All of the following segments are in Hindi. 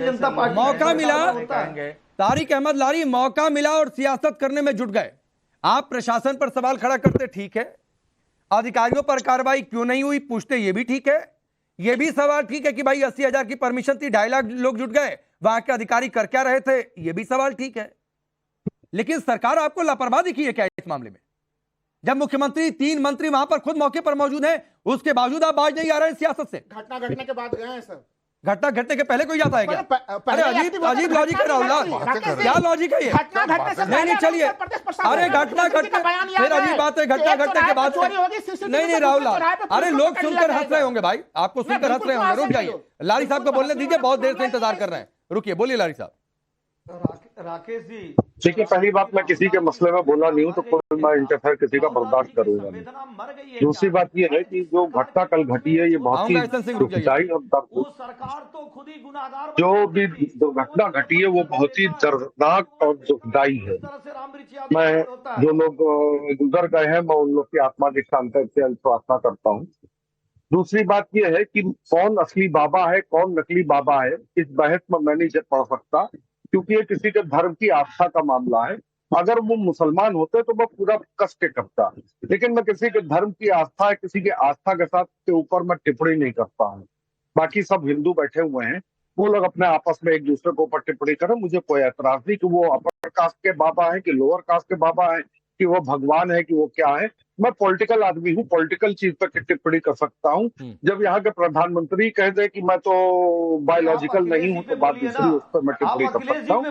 जनता पार्टी मौका मिला, तारिक अहमद लारी मौका मिला और सियासत करने में जुट गए। आप प्रशासन पर सवाल खड़ा करते, ठीक है, अधिकारियों पर कार्रवाई क्यों नहीं हुई पूछते, ये भी ठीक है, ये भी सवाल ठीक है कि भाई 80,000 की परमिशन थी, 2.5 लाख लोग जुट गए, वहां के अधिकारी कर क्या रहे थे, ये भी सवाल ठीक है। लेकिन सरकार आपको लापरवाही दिखी है क्या इस मामले में? जब मुख्यमंत्री 3 मंत्री वहां पर खुद मौके पर मौजूद हैं, उसके बावजूद आप बाज नहीं आ रहे हैं सियासत से। घटना घटने के बाद गए हैं सर। घटना घटने के पहले कोई जाता है क्या? अरे अजीब अजीब लॉजिक है राहुल, क्या लॉजिक है ये? नहीं चलिए, अरे घटना घटने फिर अजीब बात है, घटना घटने के बाद नहीं राहुल, अरे लोग सुनकर हंस रहे होंगे भाई, आपको सुनकर हंस रहे होंगे। रुक जाइए, लारी साहब को बोलने दीजिए, बहुत देर से इंतजार कर रहे हैं। रुकिए, बोलिए लारी साहब। राकेश जी देखिए, पहली बात, मैं किसी के मसले में बोला नहीं हूं, तो कोई मैं इंटरफेयर किसी का बर्दाश्त करूंगा नहीं। दूसरी बात यह है कि जो घटना कल घटी है, ये बहुत ही दुखदाई और जो भी दुर्घटना घटी है वो बहुत ही दर्दनाक और दुखदाई है। मैं जो लोग गुजर गए हैं, मैं उन लोग की आत्मा की शांति से प्रार्थना करता हूँ। दूसरी बात यह है कि कौन असली बाबा है, कौन नकली बाबा है, इस बहस में मैं नहीं पढ़ सकता, क्योंकि ये किसी के धर्म की आस्था का मामला है। अगर वो मुसलमान होते तो मैं पूरा कस के करता, लेकिन मैं किसी के धर्म की आस्था है, किसी की आस्था के साथ के ऊपर मैं टिप्पणी नहीं करता हूँ। बाकी सब हिंदू बैठे हुए हैं, वो लोग अपने आपस में एक दूसरे के ऊपर टिप्पणी करें, मुझे कोई ऐतराज नहीं कि वो अपर कास्ट के बाबा है कि लोअर कास्ट के बाबा है, कि वो भगवान है कि वो क्या है। मैं पॉलिटिकल आदमी हूँ, पॉलिटिकल चीज पर टिप्पणी कर सकता हूँ। जब यहाँ के प्रधानमंत्री कह दे कि मैं तो बायोलॉजिकल नहीं हूँ, तो बात दूसरी, उस पर मैं टिप्पणी कर सकता हूँ।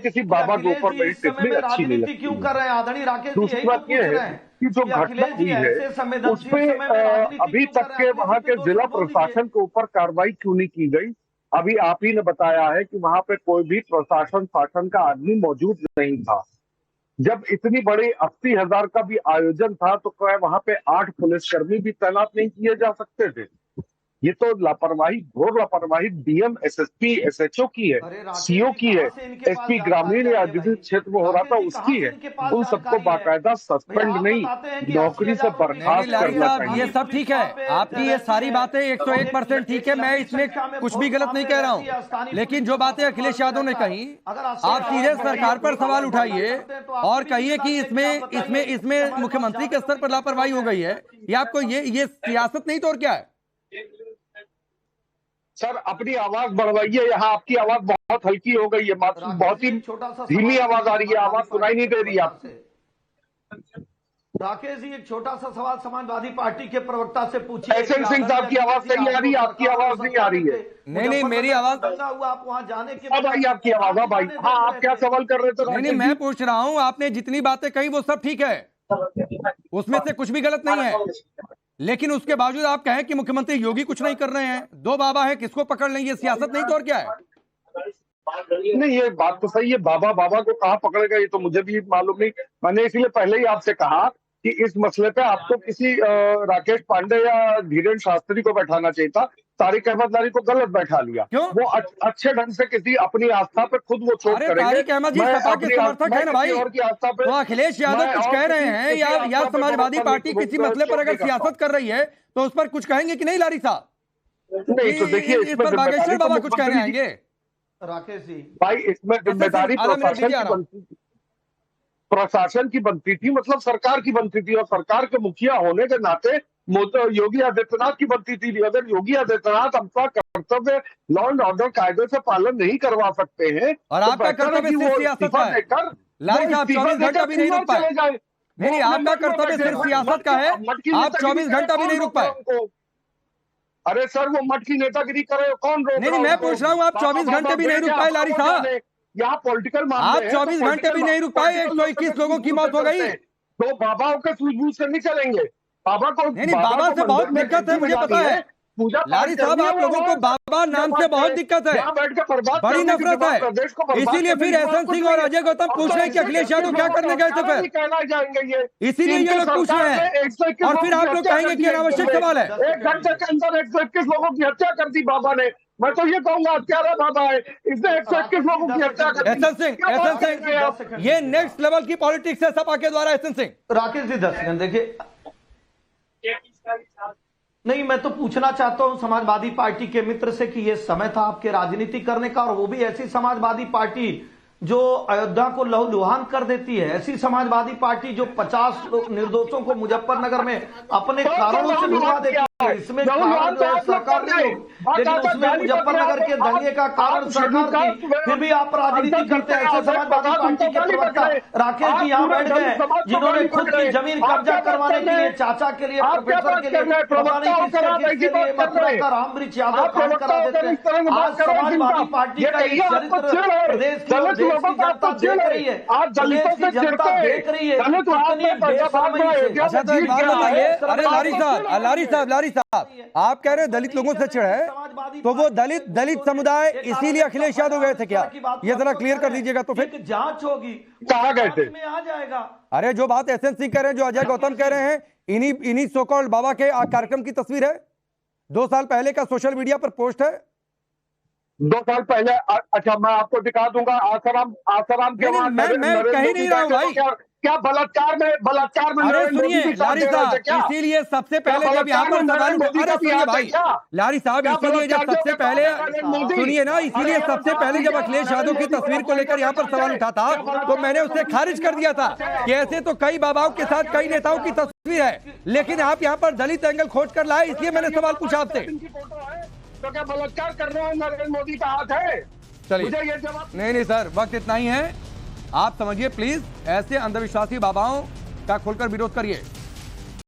किसी बाबा के ऊपर मेरी टिप्पणी अच्छी नहीं लगती। दूसरी बात यह है कि जो घटना हुई है उसमें अभी तक के वहाँ के जिला प्रशासन के ऊपर कार्रवाई क्यों नहीं की गई? अभी आप ही ने बताया है कि वहां पे कोई भी प्रशासन शासन का आदमी मौजूद नहीं था। जब इतनी बड़ी 80,000 का भी आयोजन था, तो क्या वहां पे 8 पुलिसकर्मी भी तैनात नहीं किए जा सकते थे? ये तो लापरवाही, घोर लापरवाही डीएम, एसएसपी, एसएचओ की है, सीओ की है, एसपी ग्रामीण या जिस क्षेत्र में हो रहा था उसकी है। उन सबको बाकायदा सस्पेंड नहीं, नौकरी से बर्खास्त करना चाहिए। ये सब ठीक है, आपकी ये सारी बातें 101% ठीक है, मैं इसमें कुछ भी गलत नहीं कह रहा हूं। लेकिन जो बातें अखिलेश यादव ने कही, आप सीधे सरकार पर सवाल उठाइए और कहिए कि इसमें मुख्यमंत्री के स्तर पर लापरवाही हो गई है। ये आपको ये सियासत नहीं तो और क्या है? सर, अपनी आवाज बढ़वाइए, यहाँ आपकी आवाज बहुत हल्की हो गई है, बहुत ही धीमी आवाज आ रही है, आवाज सुनाई नहीं दे रही आपसे। राकेश जी, एक छोटा सा सवाल समाजवादी पार्टी के प्रवक्ता से पूछिए। एसएन सिंह साहब की आवाज सही आ रही है, आपकी आवाज नहीं आ रही है। नहीं, मेरी आवाज हुआ, आप वहां जाने के अब आई आपकी आवाज। अब आई। हाँ, आप क्या सवाल कर रहे थे? नहीं, मैं पूछ रहा हूँ, आपने जितनी बातें कही वो सब ठीक है, उसमें से कुछ भी गलत नहीं है, लेकिन उसके बावजूद आप कहें कि मुख्यमंत्री योगी कुछ नहीं कर रहे हैं, 2 बाबा है, किसको पकड़ लें, ये सियासत नहीं तो और क्या है? नहीं, ये बात तो सही है, बाबा को कहाँ पकड़ेगा ये तो मुझे भी मालूम नहीं। मैंने इसीलिए पहले ही आपसे कहा कि इस मसले पे आपको किसी राकेश पांडे या धीरेन्द्र शास्त्री को बैठाना चाहिए था। तारिक अहमद लारी को गलत बैठा लिया। क्यों? वो अच्छे ढंग से किसी अपनी आस्था पे खुद वो चोट करेंगे। तारिक अहमद जी सपा के समर्थक है ना भाई, तो अखिलेश यादव कुछ कह रहे हैं या समाजवादी पार्टी किसी मसले पर अगर सियासत कर रही है तो उस पर कुछ कहेंगे कि नहीं लारी साहब? नहीं तो देखिए, इस पर बागेश्वर बाबा कुछ कहने आएंगे? राकेश जी भाई, इसमें जिम्मेदारी प्रशासन की बनती थी, मतलब सरकार की बनती थी, और सरकार के मुखिया होने के नाते योगी आदित्यनाथ की बनती थी। अगर योगी आदित्यनाथ अपना कर्तव्य लॉ एंड ऑर्डर कायदे से पालन नहीं करवा सकते हैं, और आपका कर्तव्य सिर्फ सियासत का है। लारी साहब 24 घंटा भी नहीं रुक पाए। नहीं, आपका कर्तव्य सिर्फ सियासत का है, आप 24 घंटा भी नहीं रुक पाए। अरे सर, वो मठ की नेतागिरी करे, कौन रोक? नहीं, मैं पूछ रहा हूँ, आप 24 घंटे भी नहीं रुक पाए लारी साहब, यहाँ पॉलिटिकल आप 24 घंटे भी नहीं रुक पाए, 121 लोगों की मौत हो गई। तो बाबाओं के सूझबूझ से नहीं चलेंगे। बाबा को नहीं, बाबा से बहुत दिक्कत है, मुझे पता है लारी साहब, आप लोगों को बाबा नाम से बहुत दिक्कत है, बड़ी नफरत है। इसीलिए फिर एसएन सिंह और अजय गौतम पूछ रहे हैं कि अखिलेश यादव क्या करने गए थे फिर, इसीलिए ये लोग पूछ रहे हैं, और फिर आप लोग कहेंगे कि अनावश्यक सवाल है। 1 घंटे के अंदर 121 लोगों की हत्या कर दी बाबा ने। मैं तो ये कहूंगा, क्या बाबा है, इसने 121 लोगों की हत्या कर दी। एसएन सिंह, ये नेक्स्ट लेवल की पॉलिटिक्स है सपा के द्वारा। एसएन सिंह, राकेश जी 10 सेकंड देखिए। नहीं, मैं तो पूछना चाहता हूं समाजवादी पार्टी के मित्र से कि यह समय था आपके राजनीति करने का, और वो भी ऐसी समाजवादी पार्टी जो अयोध्या को लहूलुहान कर देती है, ऐसी समाजवादी पार्टी जो 50 निर्दोषों को मुजफ्फरनगर में अपने कारणों से ढुलवा देती है। इसमें कारण जो है सरकार नहीं होगी, लेकिन उसमें मुजफ्फरनगर के दंगे का कारण सरकार थी, फिर भी आप राजनीति करते हैं। ऐसे समाजवादी पार्टी के प्रवक्ता राकेश जी यहाँ बैठ गए, जिन्होंने खुद की जमीन कब्जा करवाने के लिए, चाचा के लिए, प्रोफेसर के लिए, पता नहीं किसके लिए मथुरा का रामवृक्ष यादव काम करा देते हैं। आज समाजवादी पार्टी का एक चरित्र प्रदेश की जनता देख रही है, प्रदेश की जनता देख रही है कितनी बेशर्मी से। अच्छा, तो एक बात बताइए, अरे लारी साहब, आप कह रहे हैं दलित लोगों से चिढ़ है, तो वो दलित समुदाय इसीलिए अखिलेश यादव गए थे क्या? ये जरा क्लियर कर दीजिएगा। तो फिर जांच होगी, कहाँ गए थे? में आ जाएगा। अरे जो बात एसएन सिंह कह रहे हैं, जो अजय गौतम कह रहे हैं, इन्हीं सो कॉल्ड बाबा के कार्यक्रम की तस्वीर है, 2 साल पहले का सोशल मीडिया पर पोस्ट है। 2 साल पहले, अच्छा मैं आपको दिखा दूंगा। आसाराम के वहां मैं कहीं नहीं रहा हूं भाई। क्या बलात्कार में अरे सुनिए लारी साहब, इसीलिए सबसे पहले जब यहाँ पर सवाल उठा, अरे सुनिए भाई लारी साहब, इसीलिए जब सबसे पहले सुनिए ना, इसीलिए सबसे पहले जब अखिलेश यादव की तस्वीर को लेकर यहाँ पर सवाल उठा था, तो मैंने उसे खारिज कर दिया था कि ऐसे तो कई बाबाओं के साथ कई नेताओं की तस्वीर है, लेकिन आप यहाँ पर दलित एंगल खोज कर लाए, इसलिए मैंने सवाल पूछा आपसे। तो क्या बलात्कार करने में नरेंद्र मोदी का हाथ है? चलिए, मुझे ये जवाब नहीं सर, वक्त इतना ही है, आप समझिए प्लीज, ऐसे अंधविश्वासी बाबाओं का खुलकर विरोध करिए।